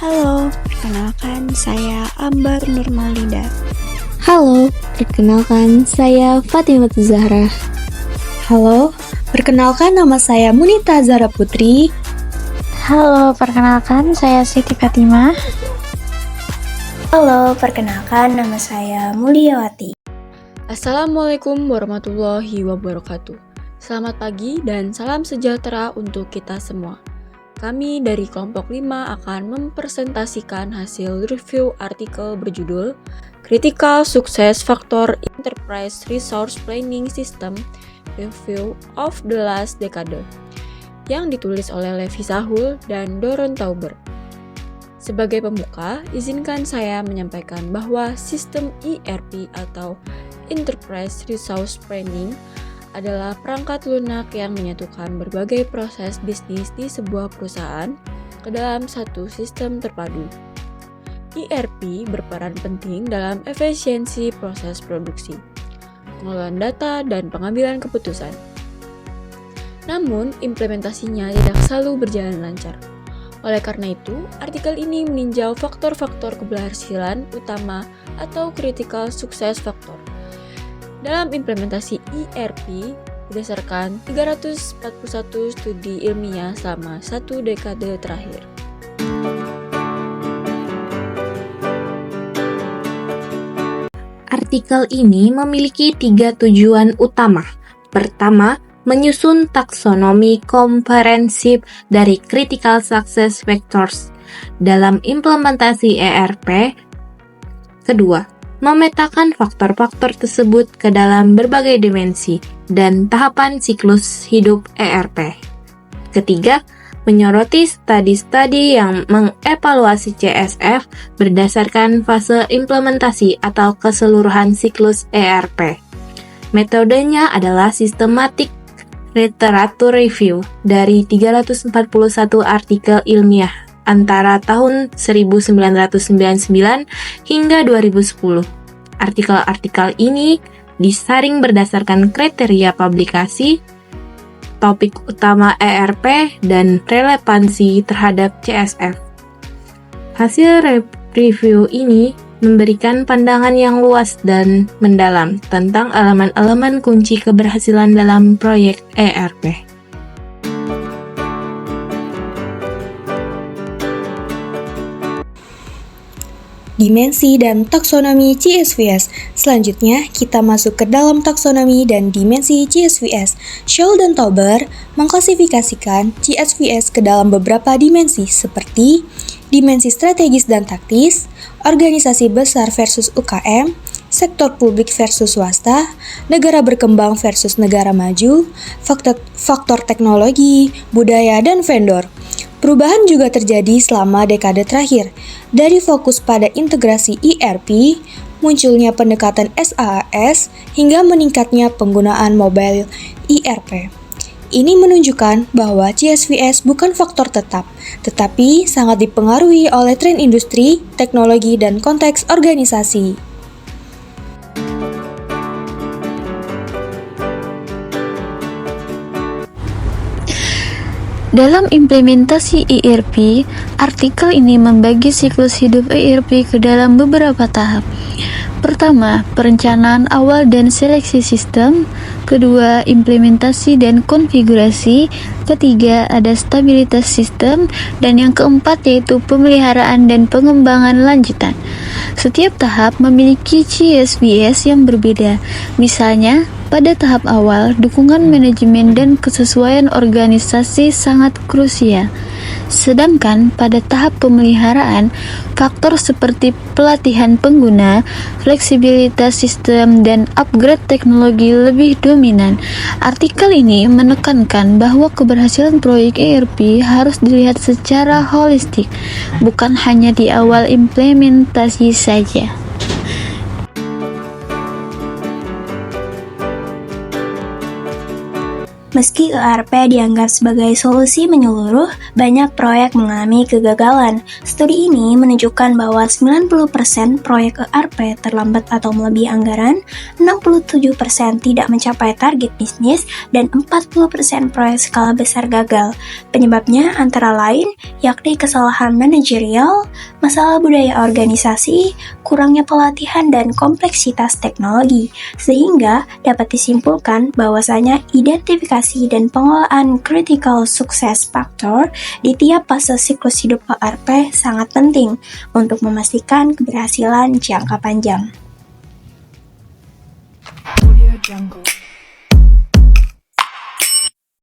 Halo, perkenalkan saya Ambar Nurmalida. Halo, perkenalkan saya Fatimah Zahra. Halo, perkenalkan nama saya Munita Zahra Putri. Halo, perkenalkan saya Siti Fatimah. Halo, perkenalkan nama saya Mulyawati. Assalamualaikum warahmatullahi wabarakatuh. Selamat pagi dan salam sejahtera untuk kita semua. Kami dari kelompok 5 akan mempresentasikan hasil review artikel berjudul Critical Success Factor Enterprise Resource Planning System Review of the Last Decade yang ditulis oleh Levi Sahul dan Doron Tauber. Sebagai pembuka, izinkan saya menyampaikan bahwa sistem ERP atau Enterprise Resource Planning adalah perangkat lunak yang menyatukan berbagai proses bisnis di sebuah perusahaan ke dalam satu sistem terpadu. ERP berperan penting dalam efisiensi proses produksi, pengelolaan data, dan pengambilan keputusan. Namun, implementasinya tidak selalu berjalan lancar. Oleh karena itu, artikel ini meninjau faktor-faktor keberhasilan utama atau critical success factor dalam implementasi ERP berdasarkan 341 studi ilmiah selama 1 dekade terakhir. Artikel ini memiliki 3 tujuan utama. Pertama, menyusun taksonomi komprehensif dari critical success factors dalam implementasi ERP. Kedua, memetakan faktor-faktor tersebut ke dalam berbagai dimensi dan tahapan siklus hidup ERP. Ketiga, menyoroti studi-studi yang mengevaluasi CSF berdasarkan fase implementasi atau keseluruhan siklus ERP. Metodenya adalah systematic literature review dari 341 artikel ilmiah antara tahun 1999 hingga 2010. Artikel-artikel ini disaring berdasarkan kriteria publikasi, topik utama ERP, dan relevansi terhadap CSF. Hasil review ini memberikan pandangan yang luas dan mendalam tentang elemen-elemen kunci keberhasilan dalam proyek ERP. Dimensi dan taksonomi CSVS. Selanjutnya, kita masuk ke dalam taksonomi dan dimensi CSVS. Sahul dan Tauber mengklasifikasikan CSVS ke dalam beberapa dimensi seperti dimensi strategis dan taktis, organisasi besar versus UKM, sektor publik versus swasta, negara berkembang versus negara maju, faktor teknologi, budaya, dan vendor. Perubahan juga terjadi selama dekade terakhir, dari fokus pada integrasi ERP, munculnya pendekatan SaaS, hingga meningkatnya penggunaan mobile ERP. Ini menunjukkan bahwa CSVS bukan faktor tetap, tetapi sangat dipengaruhi oleh tren industri, teknologi, dan konteks organisasi. Dalam implementasi ERP, artikel ini membagi siklus hidup ERP ke dalam beberapa tahap. Pertama, perencanaan awal dan seleksi sistem. Kedua, implementasi dan konfigurasi. Ketiga, ada stabilitas sistem. Dan yang keempat yaitu pemeliharaan dan pengembangan lanjutan. Setiap tahap memiliki CSVS yang berbeda. Misalnya, pada tahap awal, dukungan manajemen dan kesesuaian organisasi sangat krusial. Sedangkan pada tahap pemeliharaan, faktor seperti pelatihan pengguna, fleksibilitas sistem, dan upgrade teknologi lebih dominan. Artikel ini menekankan bahwa keberhasilan proyek ERP harus dilihat secara holistik, bukan hanya di awal implementasi saja. Meski ERP dianggap sebagai solusi menyeluruh, banyak proyek mengalami kegagalan. Studi ini menunjukkan bahwa 90% proyek ERP terlambat atau melebihi anggaran, 67% tidak mencapai target bisnis, dan 40% proyek skala besar gagal. Penyebabnya antara lain yakni kesalahan manajerial, masalah budaya organisasi, kurangnya pelatihan, dan kompleksitas teknologi. Sehingga dapat disimpulkan bahwasanya identifikasi dan pengelolaan critical success factor di tiap fase siklus hidup ERP sangat penting untuk memastikan keberhasilan jangka panjang. Audio Jungle.